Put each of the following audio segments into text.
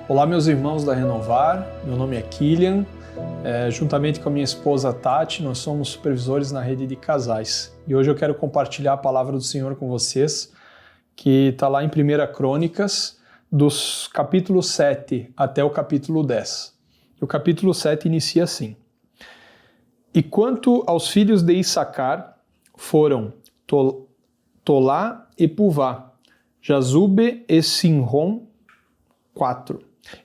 Olá, meus irmãos da Renovar, meu nome é Kilian, juntamente com a minha esposa Tati, nós somos supervisores na rede de casais. E hoje eu quero compartilhar a palavra do Senhor com vocês, que está lá em 1 Crônicas, dos capítulos 7 até o capítulo 10. E o capítulo 7 inicia assim: E quanto aos filhos de Issacar, foram Tolá e Puvá, Jazube e Sinrom, 4.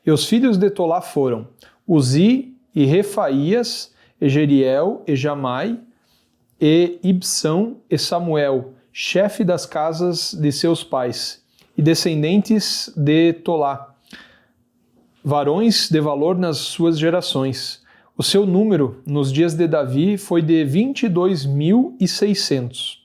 E os filhos de Tolá foram Uzi e Refaías, e Jeriel, e Jamai, e Ibsão, e Samuel, chefe das casas de seus pais, e descendentes de Tolá, varões de valor nas suas gerações. O seu número nos dias de Davi foi de 22.600.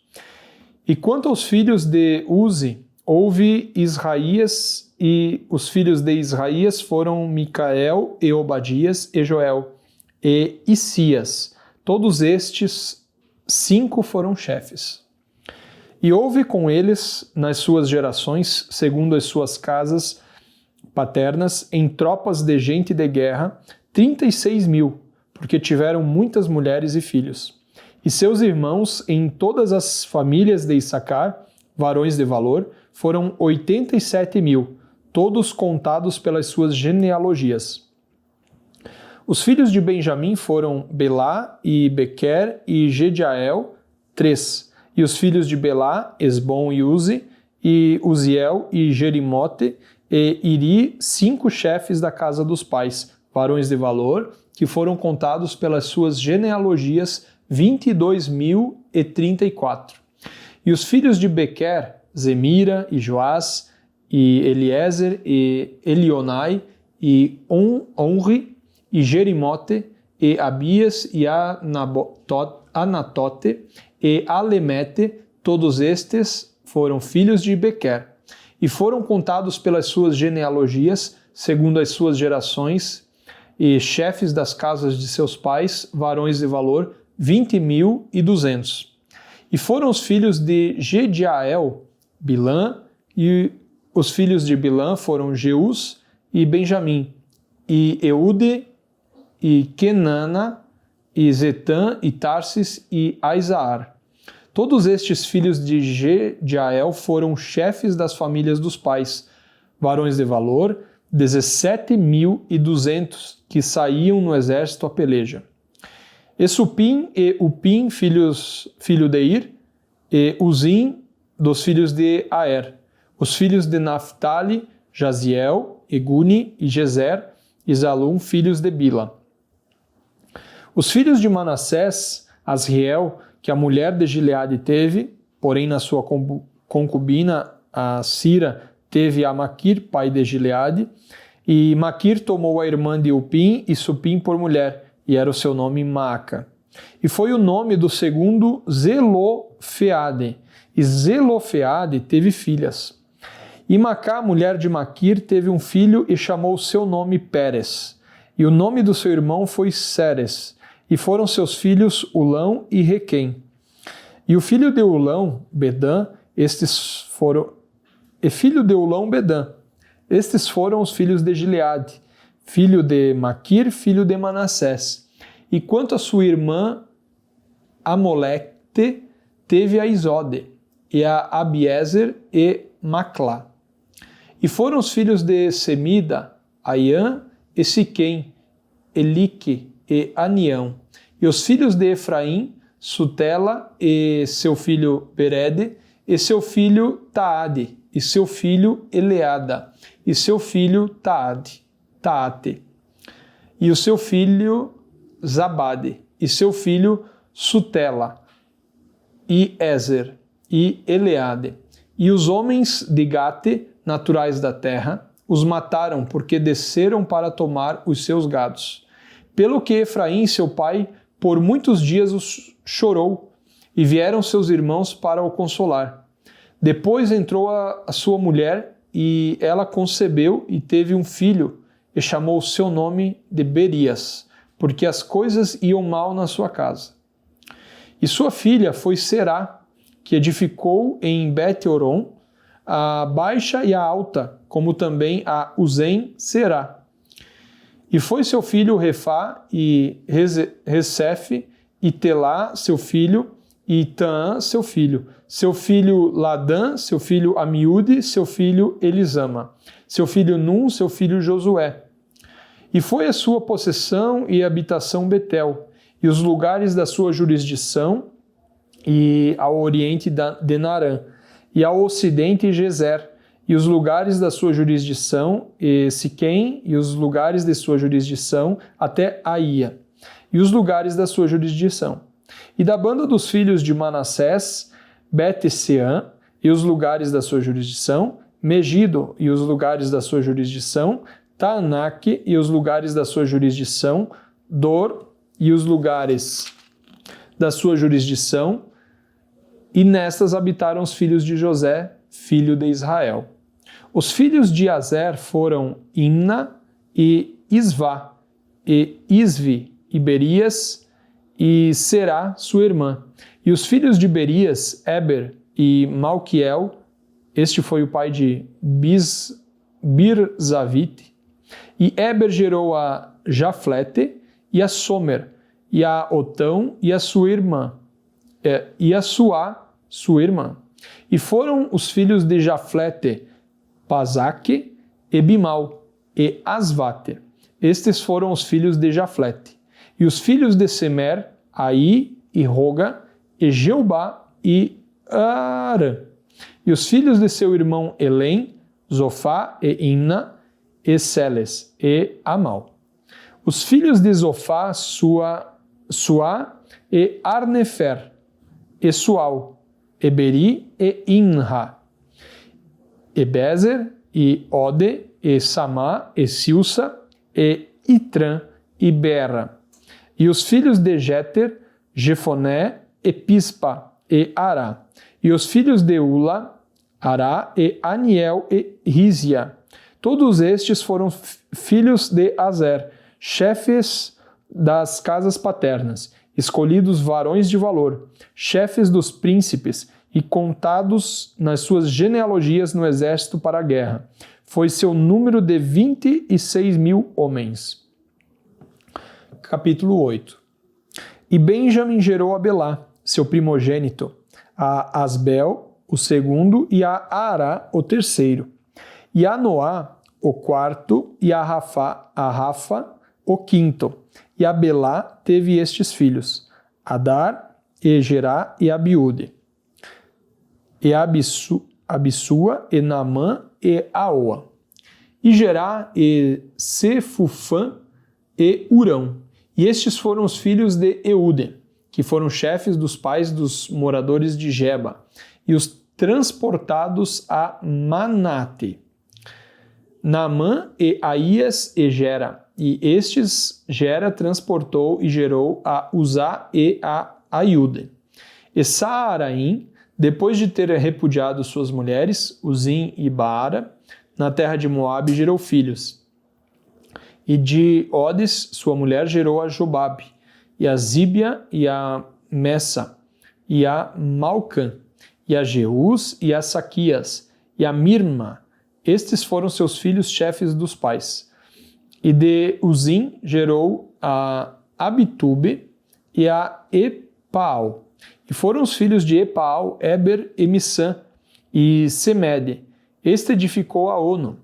E quanto aos filhos de Uzi, houve Israías, e os filhos de Israías foram Micael, e Obadias, e Joel, e Isias. Todos estes 5 foram chefes. E houve com eles, nas suas gerações, segundo as suas casas paternas, em tropas de gente de guerra, 36.000, porque tiveram muitas mulheres e filhos. E seus irmãos em todas as famílias de Issacar, varões de valor, foram 87.000, todos contados pelas suas genealogias. Os filhos de Benjamim foram Belá e Bequer e Gediael, 3. E os filhos de Belá, Esbom e Uzi, e Uziel e Jerimote, e Iri, 5 chefes da casa dos pais, varões de valor, que foram contados pelas suas genealogias, 22.034. E os filhos de Bequer, Zemira e Joás, e Eliezer, e Elionai, e Onri, e Jerimote, e Abias, e Anatote, e Alemete, todos estes foram filhos de Bequer, e foram contados pelas suas genealogias, segundo as suas gerações, e chefes das casas de seus pais, varões de valor, 20.200. E foram os filhos de Gediael, Bilã, e os filhos de Bilã foram Jeus e Benjamim, e Eude, e Kenana, e Zetã, e Tarsis, e Aizaar. Todos estes filhos de Gediael foram chefes das famílias dos pais, varões de valor, 17.200, que saíam no exército a peleja. E Supim e Upim, filho de Ir, e Uzim, dos filhos de Aer. Os filhos de Naphtali, Jaziel, Eguni e Jezer, e Zalum, filhos de Bila. Os filhos de Manassés, Asriel, que a mulher de Gileade teve, porém na sua concubina, a Sira, teve a Maquir, pai de Gileade, e Maquir tomou a irmã de Upim e Supim por mulher, e era o seu nome Maaca. E foi o nome do segundo Zelofeade, e Zelofeade teve filhas. E Macá, mulher de Maquir, teve um filho e chamou seu nome Pérez. E o nome do seu irmão foi Seres, e foram seus filhos Ulão e Requém. E o filho de Ulão, Bedã, estes foram os filhos de Gileade, filho de Maquir, filho de Manassés. E quanto a sua irmã Amolecte, teve a Isode, e a Abiezer e Maclá. E foram os filhos de Semida, Aiã e Siquém, Elique e Anião. E os filhos de Efraim, Sutela e seu filho Berede, e seu filho Taade, e seu filho Eleada, e seu filho Taate, e o seu filho Zabade, e seu filho Sutela, e Ezer, e Eleade. E os homens de Gate, naturais da terra, os mataram porque desceram para tomar os seus gados. Pelo que Efraim, seu pai, por muitos dias os chorou, e vieram seus irmãos para o consolar. Depois entrou a sua mulher, e ela concebeu e teve um filho, e chamou seu nome de Berias, porque as coisas iam mal na sua casa. E sua filha foi Será, que edificou em Bet-Horon a baixa e a alta, como também a Uzem será. E foi seu filho Refá e Resefe, e Telá, seu filho, e Taã, seu filho Ladã, seu filho Amiúde, seu filho Elisama, seu filho Num, seu filho Josué. E foi a sua possessão e habitação Betel, e os lugares da sua jurisdição, e ao oriente de Narã, e ao ocidente Gezer, e os lugares da sua jurisdição, e Siquém, e os lugares de sua jurisdição, até Aía, e os lugares da sua jurisdição. E da banda dos filhos de Manassés, Bet-Seã, e os lugares da sua jurisdição, Megido, e os lugares da sua jurisdição, Taanaque, e os lugares da sua jurisdição, Dor, e os lugares da sua jurisdição, e nestas habitaram os filhos de José, filho de Israel. Os filhos de Azer foram Imna e Isvá, e Isvi, e Berias, e Será, sua irmã. E os filhos de Berias, Eber e Malquiel, este foi o pai de Birzavite. E Eber gerou a Jaflete, e a Somer, e a Otão, e a sua irmã, e a Suá, sua irmã. E foram os filhos de Jaflete, Pazaque, e Bimal, e Asvate. Estes foram os filhos de Jaflete. E os filhos de Semer, Aí e Roga, e Jeubá e Arã. E os filhos de seu irmão Elém, Zofá e Imna, e Seles e Amal. Os filhos de Zofá, Suá e Arnefer, e Sual, e Beri e Inha, e Bezer, e Ode, e Samá, e Silsa, e Itran, e Bera. E os filhos de Jeter, Jefoné, e Pispa, e Ará. E os filhos de Ula, Ará, e Aniel, e Rizia. Todos estes foram filhos de Azer, chefes das casas paternas, escolhidos varões de valor, chefes dos príncipes e contados nas suas genealogias no exército para a guerra. Foi seu número de 26.000 homens. Capítulo 8. E Benjamim gerou a Belá, seu primogênito, a Asbel, o segundo, e a Ará, o terceiro, e a Noá, o quarto, e a Rafa, o quinto. E a Belá teve estes filhos, Adar, e Gerá, e Abiúde, e Abissua, e Naamã, e Aoa, e Gerá, e Sefufã, e Urão. E estes foram os filhos de Eude, que foram chefes dos pais dos moradores de Geba, e os transportados a Manate. Naamã e Aías e Gera, e estes Gera transportou e gerou a Uzá e a Aiude. E Saaraim, depois de ter repudiado suas mulheres, Uzim e Baara, na terra de Moabe gerou filhos. E de Odes, sua mulher, gerou a Jobabe, e a Zíbia, e a Messa, e a Malcã, e a Jeús, e a Saquias, e a Mirma. Estes foram seus filhos chefes dos pais. E de Uzim gerou a Abitube e a Epaal. E foram os filhos de Epaal, Eber e Missã, e Semede. Este edificou a Ono,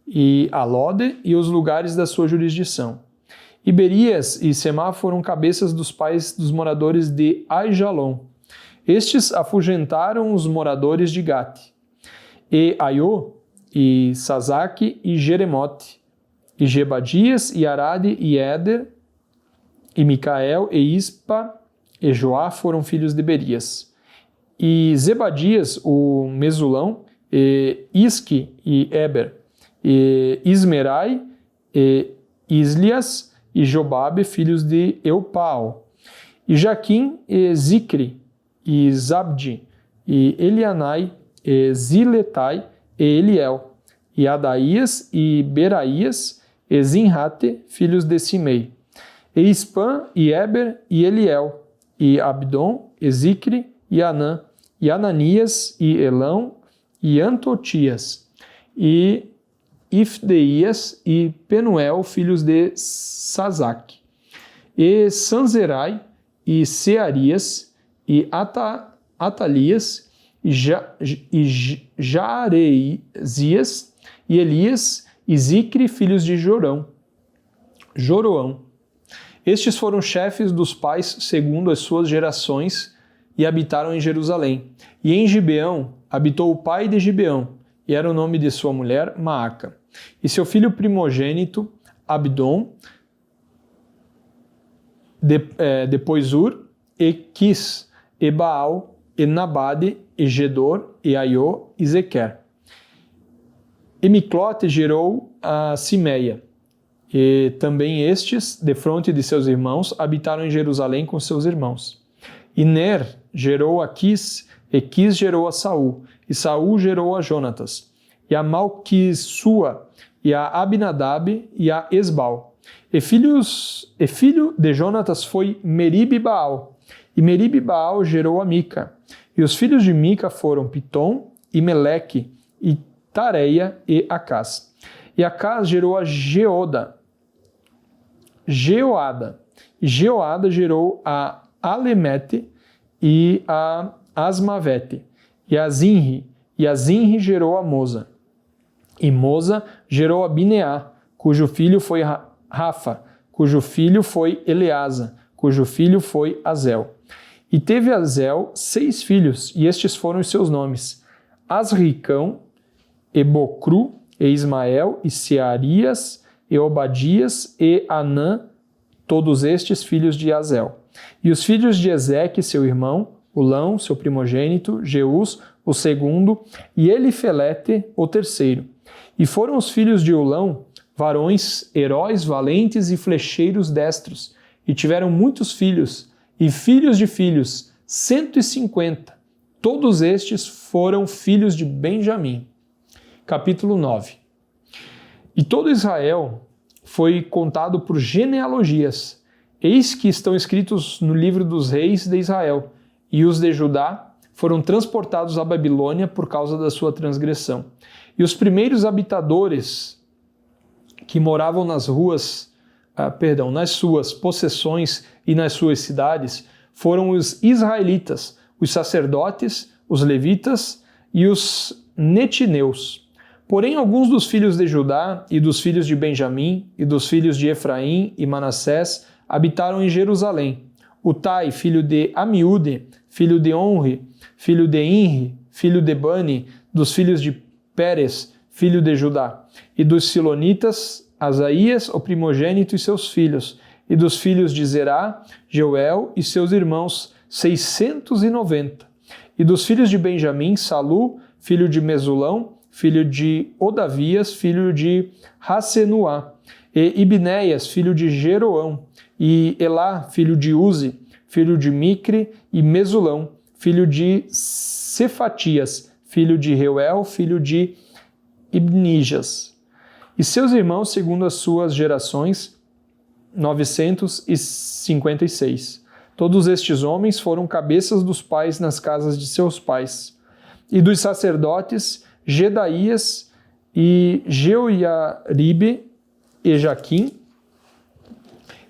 e a Lode e os lugares da sua jurisdição. E Berias e Semá foram cabeças dos pais dos moradores de Aijalon. Estes afugentaram os moradores de Gate. E Aiô, e Sazaque, e Jeremote, e Gebadias, e Arade, e Éder, e Micael, e Ispa, e Joá foram filhos de Berias. E Zebadias, o Mesulão, e Isque, e Eber, e Ismerai, e Islias, e Jobabe, filhos de Eupaal. E Jaquim, e Zicre, e Zabdi, e Elianai, e Ziletai, e Eliel, e Adaías, e Beraías, e Zinrate, filhos de Simei, e Ispã, e Eber, e Eliel, e Abdon, e Zicre, e Anã, e Ananias, e Elão, e Antotias, e Ifdeias e Penuel, filhos de Sazac, e Sanzerai, e Searias, e Atalias, e Jaarezias, e Elias, e Zicre, filhos de Joroão. Estes foram chefes dos pais segundo as suas gerações, e habitaram em Jerusalém. E em Gibeão habitou o pai de Gibeão, e era o nome de sua mulher Maaca. E seu filho primogênito, Abdon, depois Ur, e Quis, e Baal, e Nabade, e Gedor, e Aiô, e Zequer. E Miclote gerou a Simeia. E também estes, defronte de seus irmãos, habitaram em Jerusalém com seus irmãos. E Ner gerou a Quis, e Quis gerou a Saul, e Saul gerou a Jonatas, e a Malquissua, e a Abinadab, e a Esbal. E filho de Jonatas foi Merib-Baal, e Merib-Baal gerou a Mica. E os filhos de Mica foram Pitom, e Meleque, e Tareia, e Acás. E Acás gerou a Jeoada, e Jeoada gerou a Alemete, e a Asmavete, e a Zinri, e a Zinri gerou a Moza. E Moza gerou a Bineá, cujo filho foi Rafa, cujo filho foi Eleasa, cujo filho foi Azel. E teve Azel 6 filhos, e estes foram os seus nomes: Asricão, e Bocru, e Ismael, e Searias, e Obadias, e Anã, todos estes filhos de Azel. E os filhos de Ezeque, seu irmão, Ulão, seu primogênito, Jeus, o segundo, e Elifelete, o terceiro. E foram os filhos de Ulão, varões, heróis, valentes e flecheiros destros, e tiveram muitos filhos, e filhos de filhos, 150. Todos estes foram filhos de Benjamim. Capítulo 9. E todo Israel foi contado por genealogias. Eis que estão escritos no livro dos reis de Israel, e os de Judá foram transportados à Babilônia por causa da sua transgressão. E os primeiros habitadores que moravam nas suas possessões e nas suas cidades foram os israelitas, os sacerdotes, os levitas e os netineus. Porém, alguns dos filhos de Judá e dos filhos de Benjamim e dos filhos de Efraim e Manassés habitaram em Jerusalém. Utai, filho de Amiúde, filho de Onri, filho de Inri, filho de Bani, dos filhos de Pérez, filho de Judá, e dos Silonitas, Asaías, o primogênito, e seus filhos, e dos filhos de Zerá, Jeuel e seus irmãos, 690. E dos filhos de Benjamim, Salu, filho de Mesulão, filho de Odavias, filho de Hassenuá, e Ibnéias, filho de Jeroão, e Elá, filho de Uzi, filho de Micre, e Mesulão, filho de Cefatias, filho de Reuel, filho de Ibnijas. E seus irmãos, segundo as suas gerações, 956. Todos estes homens foram cabeças dos pais nas casas de seus pais. E dos sacerdotes, Gedaías e Jeoiaribe e Jaquim,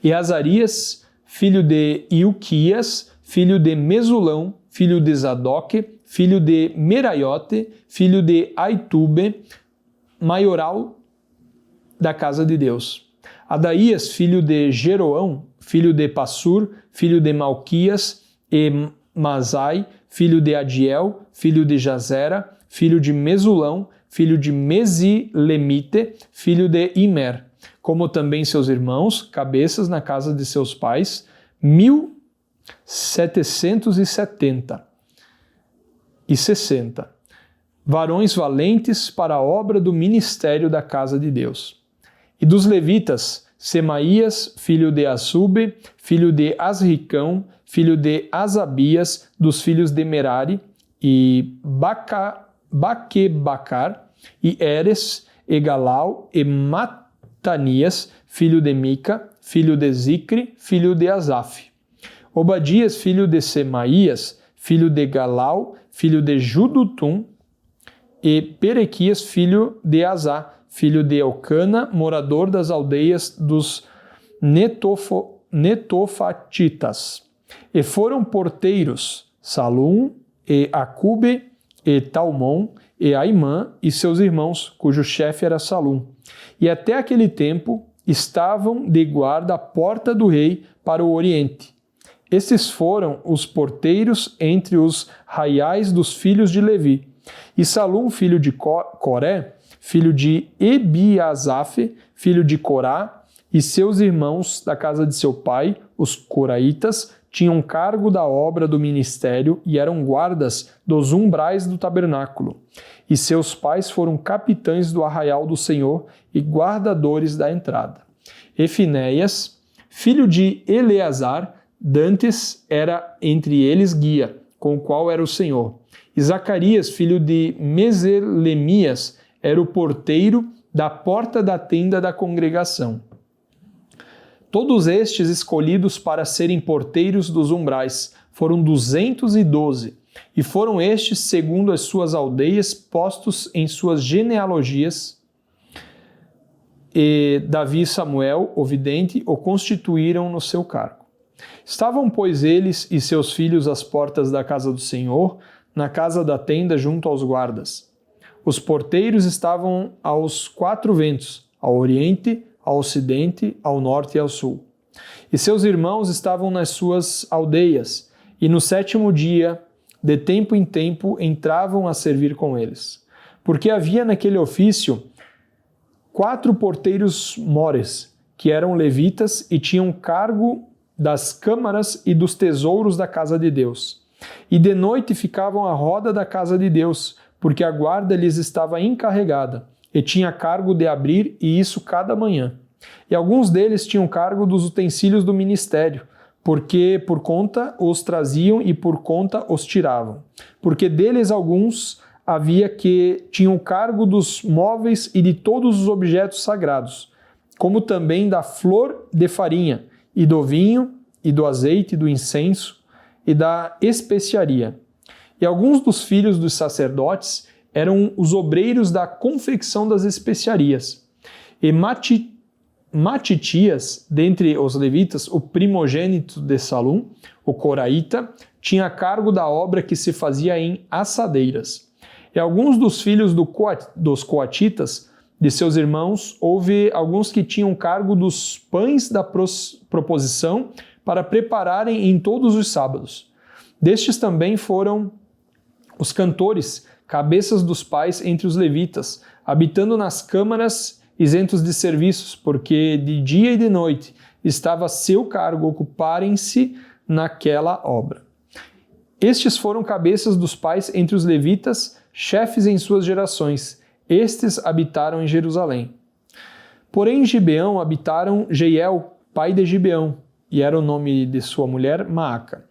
e Azarias, filho de Ilquias, filho de Mesulão, filho de Zadok, filho de Meraiote, filho de Aitube, maioral da casa de Deus. Adaías, filho de Jeroão, filho de Passur, filho de Malquias, e Mazai, filho de Adiel, filho de Jazera, filho de Mesulão, filho de Mesilemite, filho de Imer, como também seus irmãos, cabeças na casa de seus pais, 1.760, varões valentes para a obra do ministério da casa de Deus. E dos levitas, Semaías, filho de Assube, filho de Asricão, filho de Asabias, dos filhos de Merari, e Baquebacar, e Eres, e Galau, e Matanias, filho de Mica, filho de Zicre, filho de Asaf. Obadias, filho de Semaías, filho de Galau, filho de Judutum, e Perequias, filho de Azá, filho de Elcana, morador das aldeias dos netofatitas. E foram porteiros Salum, e Acube, e Talmon, e Aimã, e seus irmãos, cujo chefe era Salum. E até aquele tempo estavam de guarda à porta do rei para o oriente. Estes foram os porteiros entre os raiais dos filhos de Levi. E Salum, filho de Coré, filho de Ebiasaf, filho de Corá, e seus irmãos da casa de seu pai, os coraitas, tinham cargo da obra do ministério e eram guardas dos umbrais do tabernáculo. E seus pais foram capitães do arraial do Senhor e guardadores da entrada. E Finéias, filho de Eleazar, dantes era entre eles guia, com o qual era o Senhor. E Zacarias, filho de Meselemias, era o porteiro da porta da tenda da congregação. Todos estes escolhidos para serem porteiros dos umbrais foram 212, e foram estes, segundo as suas aldeias, postos em suas genealogias. E Davi e Samuel, o vidente, o constituíram no seu cargo. Estavam, pois, eles e seus filhos às portas da casa do Senhor, na casa da tenda junto aos guardas. Os porteiros estavam aos 4 ventos, ao oriente, ao ocidente, ao norte e ao sul. E seus irmãos estavam nas suas aldeias, e no 7º dia, de tempo em tempo, entravam a servir com eles. Porque havia naquele ofício 4 porteiros mores, que eram levitas e tinham cargo das câmaras e dos tesouros da casa de Deus. E de noite ficavam à roda da casa de Deus, porque a guarda lhes estava encarregada, e tinha cargo de abrir, e isso cada manhã. E alguns deles tinham cargo dos utensílios do ministério, porque por conta os traziam e por conta os tiravam. Porque deles alguns havia que tinham cargo dos móveis e de todos os objetos sagrados, como também da flor de farinha, e do vinho, e do azeite, e do incenso, e da especiaria. E alguns dos filhos dos sacerdotes eram os obreiros da confecção das especiarias. E Matitias, dentre os levitas, o primogênito de Salum, o coraíta, tinha cargo da obra que se fazia em assadeiras. E alguns dos filhos dos coatitas, de seus irmãos, houve alguns que tinham cargo dos pães da proposição para prepararem em todos os sábados. Destes também foram os cantores, cabeças dos pais entre os levitas, habitando nas câmaras, isentos de serviços, porque de dia e de noite estava a seu cargo ocuparem-se naquela obra. Estes foram cabeças dos pais entre os levitas, chefes em suas gerações. Estes habitaram em Jerusalém. Porém, em Gibeão habitaram Jeiel, pai de Gibeão, e era o nome de sua mulher Maaca,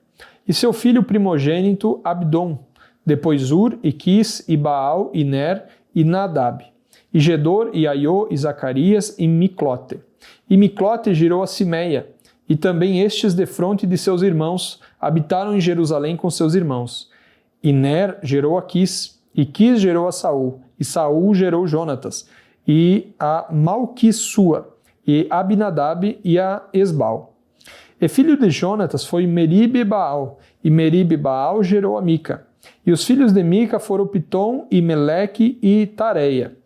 e seu filho primogênito Abdom, depois Ur, e Quis, e Baal, e Ner, e Nadab, e Gedor, e Aiô, e Zacarias, e Miclote. E Miclote gerou a Simeia, e também estes defronte de seus irmãos habitaram em Jerusalém com seus irmãos. E Ner gerou a Quis, e Quis gerou a Saul, e Saul gerou Jonatas, e a Malquissua, e Abinadab, e a Esbal. E filho de Jonatas foi Meribe-Baal, e Meribe-Baal gerou a Mica. E os filhos de Mica foram Pitom, e Meleque, e Tareia.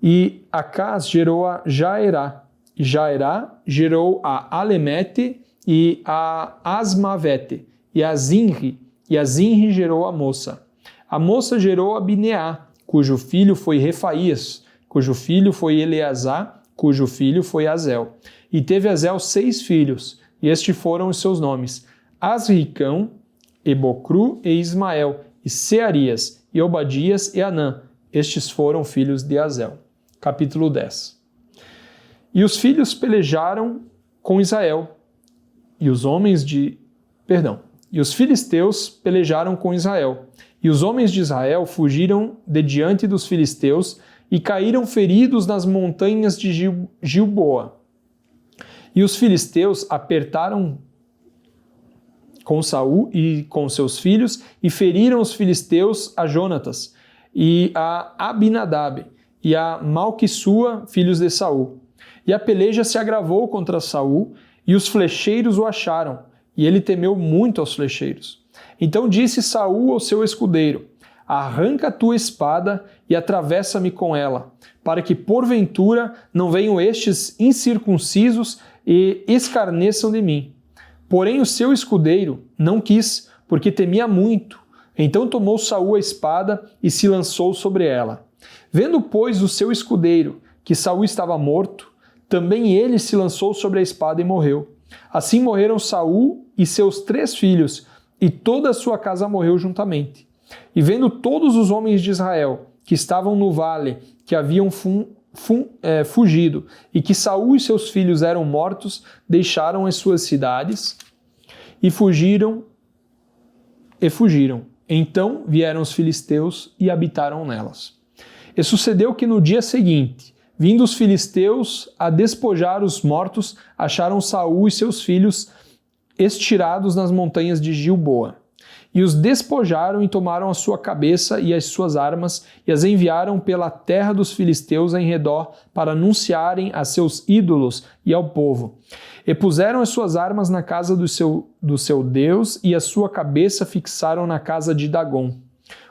E Acás gerou a Jaerá, e Jaerá gerou a Alemete, e a Asmavete, e a Zinri gerou a Moça. A Moça gerou a Bineá, cujo filho foi Refaías, cujo filho foi Eleazar, cujo filho foi Azel. E teve Azel 6 filhos, e estes foram os seus nomes: Asricão, Ebocru e Ismael, e Searias, e Obadias e Anã. Estes foram filhos de Azel. Capítulo 10. E os filhos pelejaram com Israel, e os filisteus pelejaram com Israel. E os homens de Israel fugiram de diante dos filisteus e caíram feridos nas montanhas de Gilboa. E os filisteus apertaram com Saul e com seus filhos e feriram os filisteus a Jonatas. e a Abinadab, e a Malquissua, filhos de Saul. E a peleja se agravou contra Saul, e os flecheiros o acharam, e ele temeu muito aos flecheiros. Então disse Saul ao seu escudeiro: arranca a tua espada e atravessa-me com ela, para que porventura não venham estes incircuncisos e escarneçam de mim. Porém o seu escudeiro não quis, porque temia muito. Então tomou Saul a espada e se lançou sobre ela. Vendo, pois, o seu escudeiro que Saul estava morto, também ele se lançou sobre a espada e morreu. Assim morreram Saul e seus 3 filhos, e toda a sua casa morreu juntamente. E vendo todos os homens de Israel que estavam no vale, que haviam fugido, e que Saul e seus filhos eram mortos, deixaram as suas cidades e fugiram. Então vieram os filisteus e habitaram nelas. E sucedeu que no dia seguinte, vindo os filisteus a despojar os mortos, acharam Saul e seus filhos estirados nas montanhas de Gilboa. E os despojaram e tomaram a sua cabeça e as suas armas e as enviaram pela terra dos filisteus em redor para anunciarem a seus ídolos e ao povo. E puseram as suas armas na casa do seu Deus e a sua cabeça fixaram na casa de Dagom.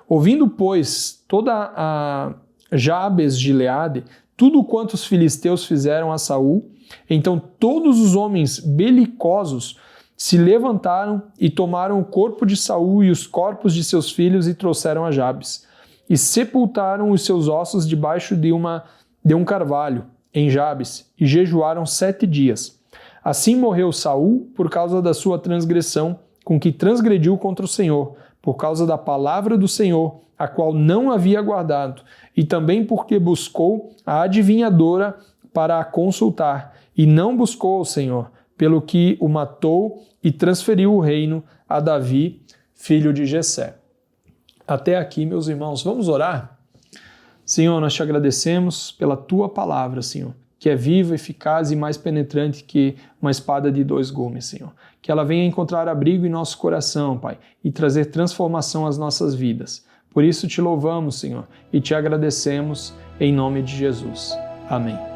Ouvindo, pois, toda a Jabes de Gileade, tudo quanto os filisteus fizeram a Saul, então todos os homens belicosos se levantaram e tomaram o corpo de Saul e os corpos de seus filhos e trouxeram a Jabes. E sepultaram os seus ossos debaixo de um carvalho, em Jabes, e jejuaram 7 dias. Assim morreu Saul por causa da sua transgressão, com que transgrediu contra o Senhor, por causa da palavra do Senhor, a qual não havia guardado, e também porque buscou a adivinhadora para a consultar, e não buscou ao Senhor, pelo que o matou e transferiu o reino a Davi, filho de Jessé. Até aqui, meus irmãos, vamos orar? Senhor, nós te agradecemos pela tua palavra, Senhor, que é viva, eficaz e mais penetrante que uma espada de 2 gumes, Senhor. Que ela venha encontrar abrigo em nosso coração, Pai, e trazer transformação às nossas vidas. Por isso te louvamos, Senhor, e te agradecemos em nome de Jesus. Amém.